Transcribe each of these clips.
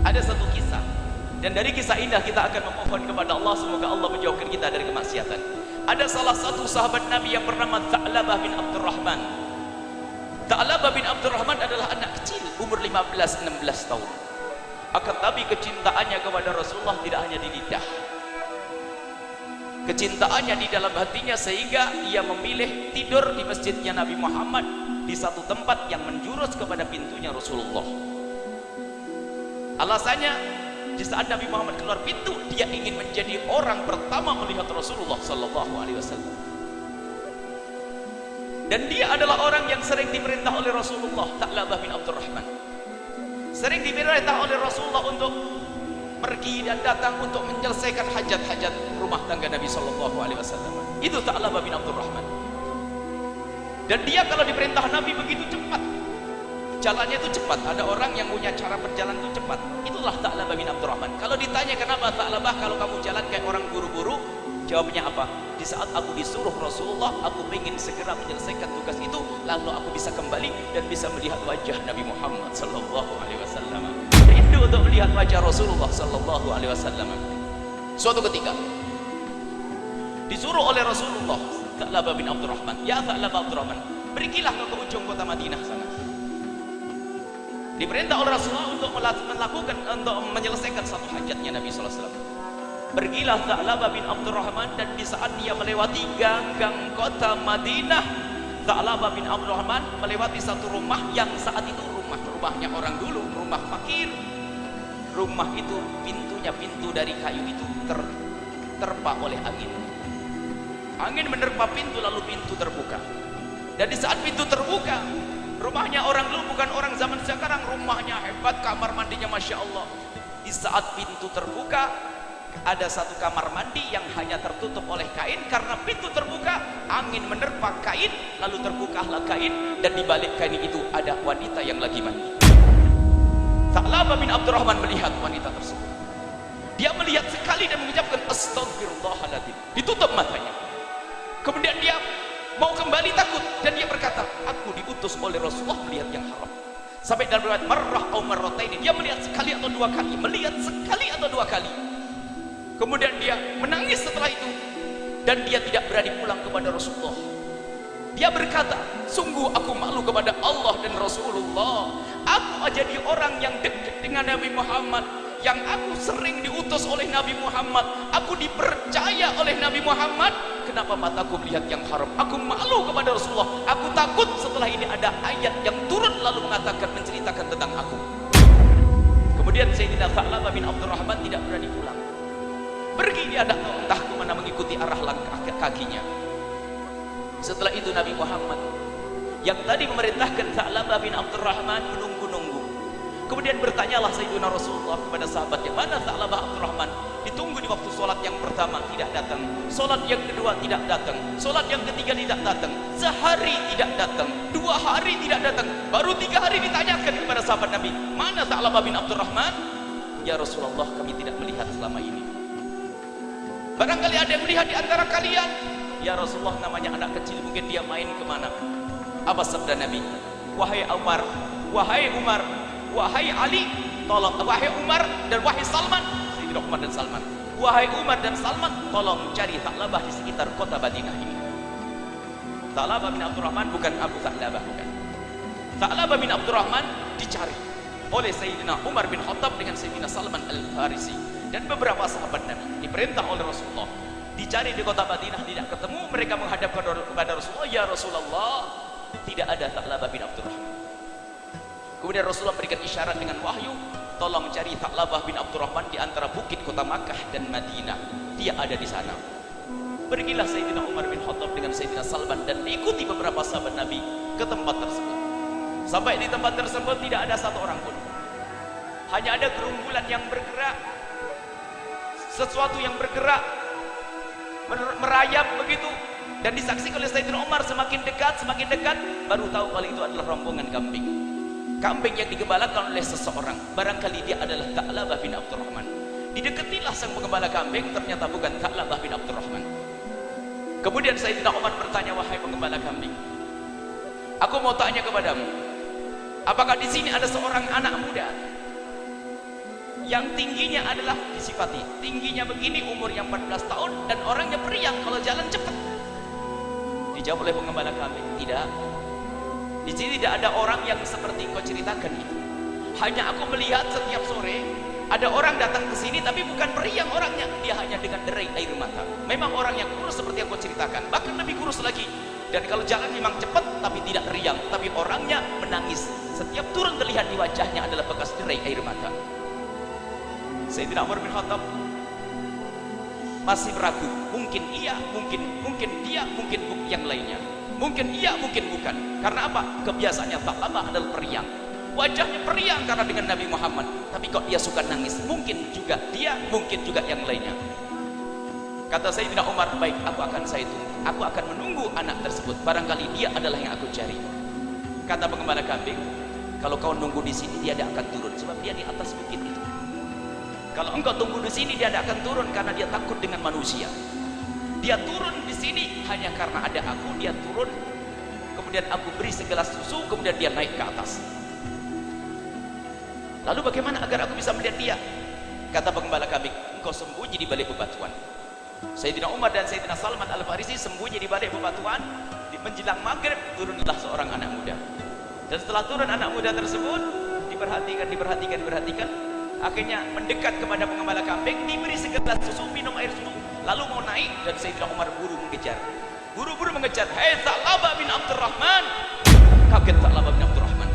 Ada satu kisah, dan dari kisah indah kita akan memohon kepada Allah semoga Allah menjauhkan kita dari kemaksiatan. Ada salah satu sahabat Nabi yang bernama Tha'labah bin Abdurrahman. Tha'labah bin Abdurrahman adalah anak kecil, umur 15-16 tahun. Akan tapi kecintaannya kepada Rasulullah tidak hanya di lidah, kecintaannya di dalam hatinya, sehingga ia memilih tidur di masjidnya Nabi Muhammad di satu tempat yang menjurus kepada pintunya Rasulullah. Alasannya, di saat Nabi Muhammad keluar pintu, dia ingin menjadi orang pertama melihat Rasulullah Sallallahu Alaihi Wasallam. Dan dia adalah orang yang sering diperintah oleh Rasulullah, Tha'labah bin Abdurrahman. Sering diperintah oleh Rasulullah untuk pergi dan datang untuk menyelesaikan hajat-hajat rumah tangga Nabi Sallallahu Alaihi Wasallam. Itu Tha'labah bin Abdurrahman. Dan dia kalau diperintah Nabi begitu cepat, jalannya itu cepat. Ada orang yang punya cara berjalan itu cepat. Itulah Tha'labah bin Abdurrahman. Kalau ditanya kenapa Tha'labah kalau kamu jalan kayak orang buru-buru, jawabnya apa? Di saat aku disuruh Rasulullah, aku ingin segera menyelesaikan tugas itu, lalu aku bisa kembali dan bisa melihat wajah Nabi Muhammad Sallallahu Alaihi Wasallam. Rindu untuk melihat wajah Rasulullah Sallallahu Alaihi Wasallam. Suatu ketika disuruh oleh Rasulullah Tha'labah bin Abdurrahman, ya Tha'labah Abdurrahman, pergilah ke ujung kota Madinah sana. Diperintah oleh Rasulullah untuk melakukan, untuk menyelesaikan satu hajatnya Nabi Sallallahu Alaihi Wasallam. Pergilah Tha'labah bin Abdurrahman, dan di saat dia melewati gang-gang kota Madinah, Tha'labah bin Abdurrahman melewati satu rumah yang saat itu rumahnya orang dulu, rumah fakir. Rumah itu pintunya, pintu dari kayu itu terterpa oleh angin. Angin menerpa pintu, lalu pintu terbuka. Dan di saat pintu terbuka, rumahnya orang dulu, bukan orang zaman sekarang. Rumahnya hebat, kamar mandinya Masya Allah. Di saat pintu terbuka, ada satu kamar mandi yang hanya tertutup oleh kain. Karena pintu terbuka, angin menerpa kain, lalu terbukalah kain, dan di balik kain itu ada wanita yang lagi mandi. Tha'labah bin Abdurrahman melihat wanita tersebut. Dia melihat sekali dan mengucapkan Astaghfirullahaladzim. Ditutup matanya. Kemudian dia mau kembali takut, dan dia berkata, aku diutus oleh Rasulullah melihat yang haram. Sampai dalam riwayat marrah atau marrataini, dia melihat sekali atau dua kali, melihat sekali atau dua kali. Kemudian dia menangis setelah itu, dan dia tidak berani pulang kepada Rasulullah. Dia berkata, sungguh aku malu kepada Allah dan Rasulullah. Aku jadi orang yang dekat dengan Nabi Muhammad, yang aku sering diutus oleh Nabi Muhammad, aku dipercaya oleh Nabi Muhammad. Kenapa mataku melihat yang haram? Aku malu kepada Rasulullah. Aku takut setelah ini ada ayat yang turun lalu mengatakan, menceritakan tentang aku. Kemudian Sayyidina Tha'labah bin Abdurrahman tidak berani pulang. Pergi dia entah kemana mengikuti arah langkah kakinya. Setelah itu Nabi Muhammad yang tadi memerintahkan Tha'labah bin Abdurrahman menunggu-nunggu. Kemudian bertanyalah Sayyidina Rasulullah kepada sahabatnya, mana Tha'labah Abdurrahman? Ditunggu di waktu sholat yang pertama tidak datang, sholat yang kedua tidak datang, sholat yang ketiga tidak datang, sehari tidak datang, 2 hari tidak datang, baru 3 hari ditanyakan kepada sahabat Nabi, mana Tha'labah bin Abdurrahman? Ya Rasulullah, kami tidak melihat selama ini. Barangkali ada yang melihat di antara kalian. Ya Rasulullah, namanya anak kecil, mungkin dia main kemana. Apa sabda Nabi? Wahai Umar, wahai Umar, wahai Ali, tolong, wahai Umar dan wahai Salman, Sayyidina Umar dan Salman, wahai Umar dan Salman, tolong cari Tha'labah di sekitar kota Madinah ini. Tha'labah bin Abdurrahman bukan Abu Tha'labah, bukan. Tha'labah bin Abdurrahman dicari oleh Sayyidina Umar bin Khattab dengan Sayyidina Salman Al-Farisi dan beberapa sahabat Nabi. Diperintah oleh Rasulullah, dicari di kota Madinah, tidak ketemu. Mereka menghadap kepada Rasulullah, ya Rasulullah, tidak ada Tha'labah bin Abdurrahman. Kemudian Rasulullah berikan isyarat dengan wahyu, tolong cari Tha'labah bin Abdurrahman di antara bukit kota Makkah dan Madinah. Dia ada di sana. Pergilah Sayyidina Umar bin Khattab dengan Sayyidina Salman dan ikuti beberapa sahabat Nabi ke tempat tersebut. Sampai di tempat tersebut tidak ada satu orang pun. Hanya ada gerumbulan yang bergerak, sesuatu yang bergerak, merayap begitu, dan disaksikan oleh Sayyidina Umar. Semakin dekat, baru tahu kalau itu adalah rombongan kambing. Kambing yang digembalakan oleh seseorang, barangkali dia adalah Tha'labah bin Abdurrahman. Didekatilah sang penggembala kambing, ternyata bukan Tha'labah bin Abdurrahman. Kemudian Sayyidina Umar bertanya, wahai penggembala kambing, aku mau tanya kepadamu, apakah di sini ada seorang anak muda yang tingginya adalah disifati tingginya begini, umurnya 14 tahun dan orangnya periang kalau jalan cepat. Dijawab oleh pengembala kami, tidak. Di sini tidak ada orang yang seperti kau ceritakan itu. Hanya aku melihat setiap sore ada orang datang ke sini tapi bukan periang orangnya, dia hanya dengan derai air mata. Memang orang yang kurus seperti yang kau ceritakan, bahkan lebih kurus lagi. Dan kalau jalan memang cepat tapi tidak riang, tapi orangnya menangis. Setiap turun terlihat di wajahnya adalah bekas derai air mata. Sayyidina Umar bin Khattab masih ragu, mungkin iya, mungkin dia, mungkin yang lainnya. Mungkin iya, mungkin bukan. Karena apa? Kebiasaannya Tha'labah adalah periang. Wajahnya periang karena dengan Nabi Muhammad. Tapi kok dia suka nangis? Mungkin juga dia, mungkin juga yang lainnya. Kata Sayyidina Umar, baik, saya tunggu. Aku akan menunggu anak tersebut. Barangkali dia adalah yang aku cari. Kata pengembala kambing, kalau kau nunggu di sini dia tidak akan turun, sebab dia di atas bukit itu. Kalau engkau tunggu di sini dia tidak akan turun karena dia takut dengan manusia. Dia turun di sini hanya karena ada aku. Dia turun, kemudian aku beri segelas susu, kemudian dia naik ke atas. Lalu bagaimana agar aku bisa melihat dia? Kata pengembala kambing, engkau sembunyi di balik bebatuan. Sayyidina Umar dan Sayyidina Salman Al-Farisi sembunyi di balik bebatuan. Menjelang maghrib turunlah seorang anak muda. Dan setelah turun anak muda tersebut, diperhatikan, akhirnya mendekat kepada pengembala kambing, diberi segelas susu, minum air susu, lalu mau naik, dan Sayyidina Umar buru-buru mengejar, hei Tha'labah bin Abdurrahman. Kaget Tha'labah bin Abdurrahman,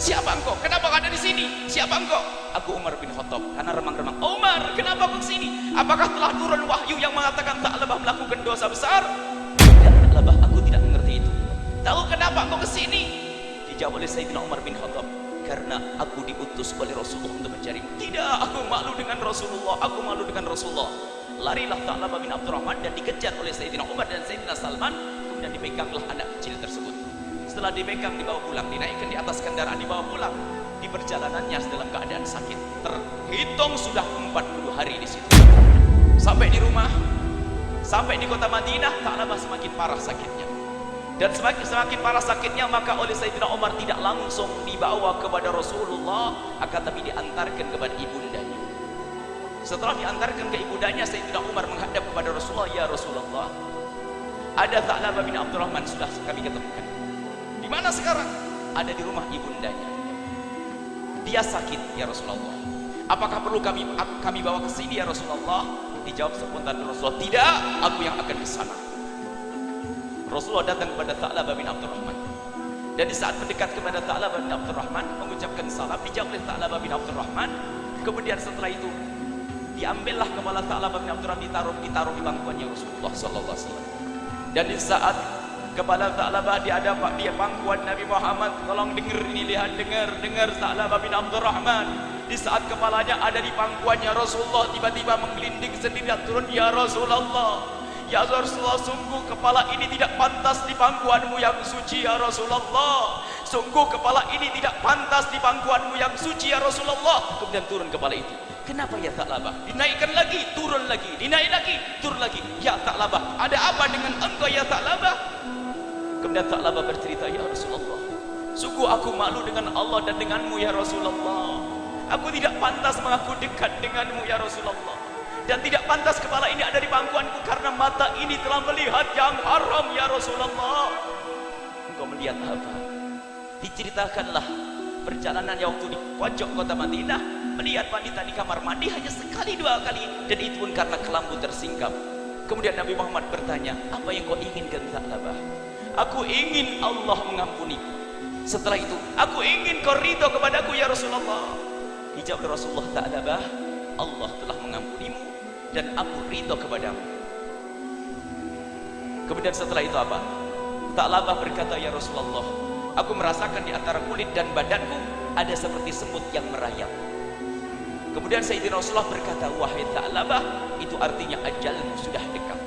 siapa engkau? Kenapa kau ada di sini? Siapa engkau? Aku Umar bin Khattab. Karena remang-remang, Umar, kenapa kau kesini? Apakah telah turun wahyu yang mengatakan Tha'labah melakukan dosa besar? Tidak, Tha'labah, aku tidak mengerti itu. Tahu kenapa engkau kesini? Dijawab oleh Sayyidina Umar bin Khattab, karena aku diutus oleh Rasulullah untuk mencari. Tidak, aku malu dengan Rasulullah. Larilah Tha'labah bin Abdurrahman dan dikejar oleh Sayyidina Umar dan Sayyidina Salman. Kemudian dipeganglah anak kecil tersebut. Setelah dipegang, dibawa pulang, dinaikkan di atas kendaraan, dibawa pulang. Di perjalanannya dalam keadaan sakit, terhitung sudah 40 hari di situ. Sampai di rumah, sampai di kota Madinah, Tha'labah semakin parah sakitnya. Dan semakin parah sakitnya, maka oleh Sayyidina Umar tidak langsung dibawa kepada Rasulullah, akan tapi diantarkan kepada ibundanya. Setelah diantarkan ke ibundanya, Sayyidina Umar menghadap kepada Rasulullah, ya Rasulullah, ada Tha'labah bin Abdurrahman sudah kami ketemukan. Di mana sekarang? Ada di rumah ibundanya. Dia sakit, ya Rasulullah. Apakah perlu kami bawa ke sini, ya Rasulullah? Dijawab spontan Rasulullah, tidak, aku yang akan ke sana. Rasulullah datang kepada Tha'labah bin Abdurrahman. Dan di saat mendekat kepada Tha'labah bin Abdurrahman, mengucapkan salam, dijawab oleh Tha'labah bin Abdurrahman. Kemudian setelah itu, diambillah kepala Tha'labah bin Abdurrahman, ditaruh di bangkuannya Rasulullah SAW. Dan di saat kepala Tha'labah di pangkuan Nabi Muhammad, tolong dengar ini, lihat, dengar Tha'labah bin Abdurrahman. Di saat kepalanya ada di pangkuannya Rasulullah, tiba-tiba menggelinding sendiri dan turun, ya Rasulullah, ya Rasulullah, sungguh kepala ini tidak pantas di pangkuanmu yang suci, ya Rasulullah. Sungguh kepala ini tidak pantas di pangkuanmu yang suci, ya Rasulullah. Kemudian turun kepala itu. Kenapa ya Tha'labah? Dinaikkan lagi, turun lagi, dinaik lagi, turun lagi. Ya Tha'labah, ada apa dengan engkau ya Tha'labah? Kemudian Tha'labah bercerita, ya Rasulullah, sungguh aku malu dengan Allah dan denganmu ya Rasulullah. Aku tidak pantas mengaku dekat denganmu ya Rasulullah. Dan tidak pantas kepala ini ada di pangkuanku karena mata ini telah melihat yang haram ya Rasulullah. Engkau melihat apa? Diceritakanlah perjalanan yang waktu di pojok kota Madinah, melihat wanita di kamar mandi hanya sekali dua kali, dan itu pun karena kelambu tersingkap. Kemudian Nabi Muhammad bertanya, apa yang kau inginkan Tha'labah? Aku ingin Allah mengampuniku. Setelah itu, aku ingin kau ridho kepadaku ya Rasulullah. Dijawab Rasulullah, Tha'labah, Allah telah mengampunimu dan aku ridho kepadamu. Kemudian setelah itu apa? Tha'labah berkata, ya Rasulullah, aku merasakan di antara kulit dan badanku ada seperti semut yang merayap. Kemudian Sayyidina Rasulullah berkata, wahai Tha'labah, itu artinya ajalmu sudah dekat.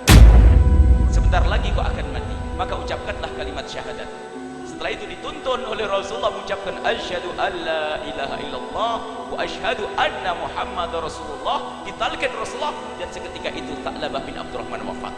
Sebentar lagi kau akan mati, maka ucapkanlah kalimat syahadat. Setelah itu dituntun oleh Rasulullah mengucapkan asyhadu an la ilaha illallah wa asyhadu anna Muhammadar Rasulullah. Ditalkan Rasulullah, dan seketika itu Tha'labah bin Abdurrahman wafat.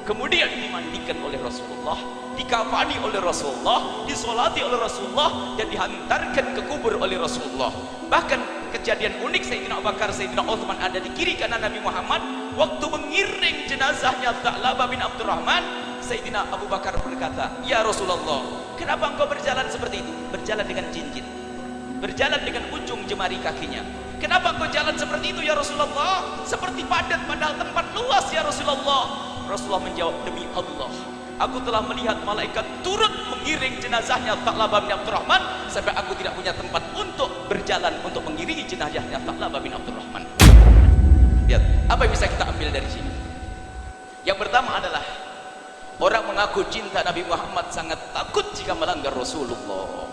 Kemudian dimandikan oleh Rasulullah, dikafani oleh Rasulullah, disolati oleh Rasulullah, dan dihantarkan ke kubur oleh Rasulullah. Bahkan kejadian unik. Sayyidina Abu Bakar, Sayyidina Utsman ada di kiri kanan Nabi Muhammad. Waktu mengiring jenazahnya Tha'labah bin Abdurrahman, Sayyidina Abu Bakar berkata, "Ya Rasulullah, kenapa engkau berjalan seperti itu? Berjalan dengan cincin, berjalan dengan ujung jemari kakinya. Kenapa engkau jalan seperti itu ya Rasulullah? Seperti padat padahal tempat luas ya Rasulullah." Rasulullah menjawab, "Demi Allah, aku telah melihat malaikat turut mengiring jenazahnya Tha'labah bin Abdurrahman sampai aku tidak punya tempat untuk berjalan untuk mengiringi jenazahnya Tha'labah bin Abdurrahman." Lihat, apa yang bisa kita ambil dari sini? Yang pertama adalah orang mengaku cinta Nabi Muhammad sangat takut jika melanggar Rasulullah.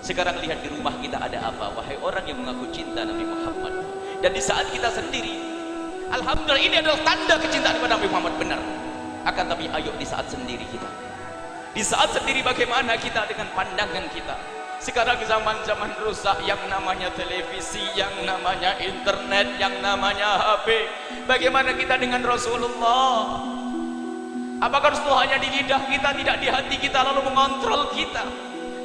Sekarang lihat di rumah kita ada apa, wahai orang yang mengaku cinta Nabi Muhammad. Dan di saat kita sendiri, alhamdulillah, ini adalah tanda kecintaan kepada Nabi Muhammad benar. Akan tapi ayo di saat sendiri kita, di saat sendiri bagaimana kita dengan pandangan kita? Sekarang zaman-zaman rusak, yang namanya televisi, yang namanya internet, yang namanya HP. Bagaimana kita dengan Rasulullah? Apakah Rasulullah hanya di lidah kita, tidak di hati kita, lalu mengontrol kita?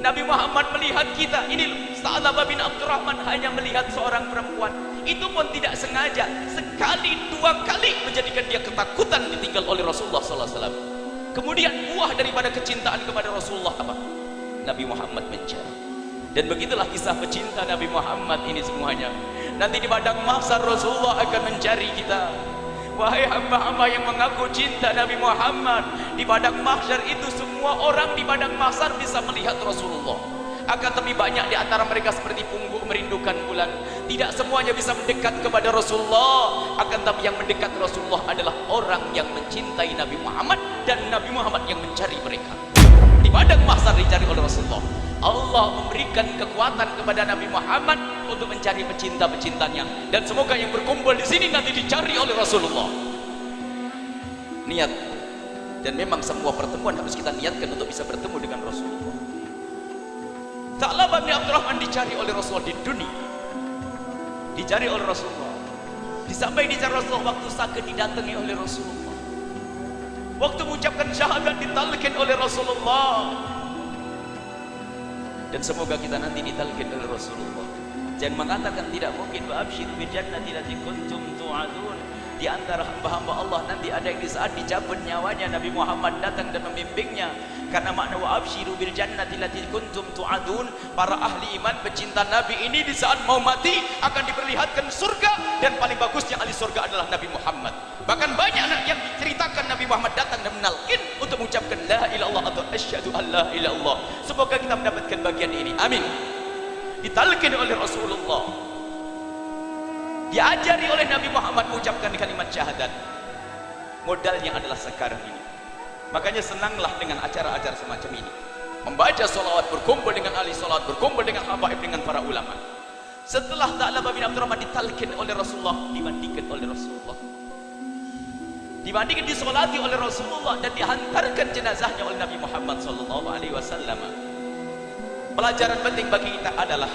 Nabi Muhammad melihat kita. Ini Tha'labah bin Abdurrahman hanya melihat seorang perempuan, itu pun tidak sengaja, sekali dua kali menjadikan dia ketakutan ditinggal oleh Rasulullah SAW. Kemudian buah daripada kecintaan kepada Rasulullah apa? Nabi Muhammad mencari. Dan begitulah kisah pecinta Nabi Muhammad ini semuanya. Nanti di padang mahsyar Rasulullah akan mencari kita. Wahai hamba-hamba yang mengaku cinta Nabi Muhammad, di padang mahsyar itu semua orang di padang mahsyar bisa melihat Rasulullah. Akan tapi banyak di antara mereka seperti pungguk merindukan bulan. Tidak semuanya bisa mendekat kepada Rasulullah. Akan tapi yang mendekat Rasulullah adalah orang yang mencintai Nabi Muhammad, dan Nabi Muhammad yang mencari mereka. Di padang mahsyar dicari oleh Rasulullah. Allah memberikan kekuatan kepada Nabi Muhammad untuk mencari pecinta-pecintanya, dan semoga yang berkumpul di sini nanti dicari oleh Rasulullah. Niat, dan memang semua pertemuan harus kita niatkan untuk bisa bertemu dengan Rasulullah. Tha'labah bin Abdurrahman dicari oleh Rasulullah di dunia, dicari oleh Rasulullah. Sampai dicari Rasulullah, waktu sakit didatangi oleh Rasulullah, waktu mengucapkan syahadat ditalkin oleh Rasulullah. Dan semoga kita nanti ditalkin oleh Rasulullah. Jangan mengatakan tidak mungkin. Wa absyiru bil jannati allati kuntum tu'adun. Di antara hamba-hamba Allah nanti ada yang di saat dicabut nyawanya Nabi Muhammad datang dan membimbingnya. Karena makna wa absyiru bil jannati allati kuntum tu'adun, para ahli iman pecinta Nabi ini di saat mau mati akan diperlihatkan surga, dan paling bagusnya ahli surga adalah Nabi Muhammad. Bahkan banyak yang diceritakan Nabi Muhammad datang dan menalkin untuk mengucapkan la ilaha illallah atau asyhadu an la ilaha illallah. Semoga kita mendapatkan bagian ini, amin. Ditalkin oleh Rasulullah, diajari oleh Nabi Muhammad mengucapkan kalimat syahadat. Modalnya adalah sekarang ini. Makanya senanglah dengan acara-acara semacam ini, membaca sholawat, berkumpul dengan ahli sholawat, berkumpul dengan habaib, dengan para ulama. Setelah Tha'labah bin Abdurrahman ditalkin oleh Rasulullah, dimandikan oleh Rasulullah, dibandingkan disolati oleh Rasulullah, dan dihantarkan jenazahnya oleh Nabi Muhammad SAW. Pelajaran penting bagi kita adalah,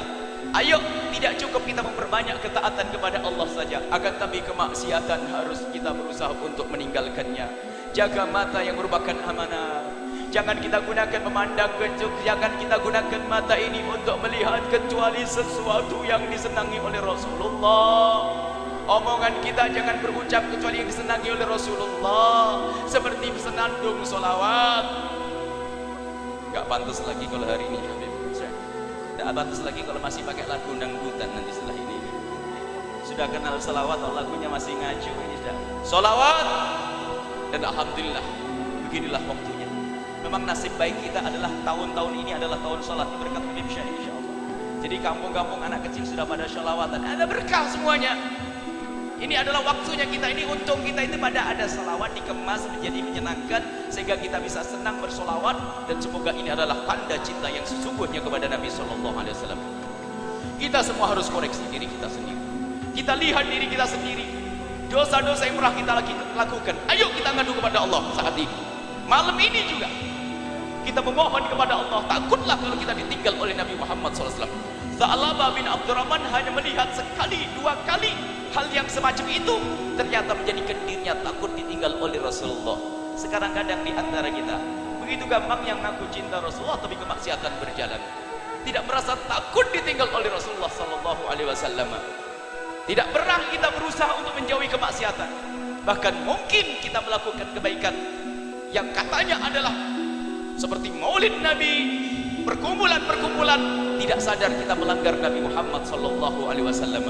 ayo, tidak cukup kita memperbanyak ketaatan kepada Allah saja, akan tapi kemaksiatan harus kita berusaha untuk meninggalkannya. Jaga mata yang merupakan amanah. Jangan kita gunakan memandang kejuk, jangan kita gunakan mata ini untuk melihat kecuali sesuatu yang disenangi oleh Rasulullah. Omongan kita jangan berucap kecuali yang disenangi oleh Rasulullah, seperti senandung solawat. Gak pantas lagi kalau hari ini, Habib. Gak pantas lagi kalau masih pakai lagu dangdutan nanti setelah ini. Sudah kenal solawat atau lagunya masih ngaco ini sudah. Solawat, dan alhamdulillah beginilah waktunya. Memang nasib baik kita adalah tahun-tahun ini adalah tahun sholat berkat Habib Syekh, insyaallah. Jadi kampung-kampung anak kecil sudah pada sholawatan, ada berkah semuanya. Ini adalah waktunya kita, ini untung kita itu pada ada salawat dikemas menjadi menyenangkan sehingga kita bisa senang bersolawat, dan semoga ini adalah tanda cinta yang sesungguhnya kepada Nabi SAW. Kita semua harus koreksi diri kita sendiri. Kita lihat diri kita sendiri, dosa-dosa yang pernah kita lakukan. Ayo kita ngadu kepada Allah saat ini. Malam ini juga kita memohon kepada Allah. Takutlah kalau kita ditinggal oleh Nabi Muhammad SAW. Tha'labah bin Abdurrahman hanya melihat sekali dua kali hal yang semacam itu, ternyata menjadikan dirinya takut ditinggal oleh Rasulullah. Sekarang kadang di antara kita begitu gampang yang mengaku cinta Rasulullah tapi kemaksiatan berjalan. tidak merasa takut ditinggal oleh Rasulullah sallallahu alaihi wasallam. Tidak pernah kita berusaha untuk menjauhi kemaksiatan. Bahkan mungkin kita melakukan kebaikan yang katanya adalah seperti maulid Nabi, perkumpulan-perkumpulan, tidak sadar kita melanggar Nabi Muhammad sallallahu alaihi wasallam.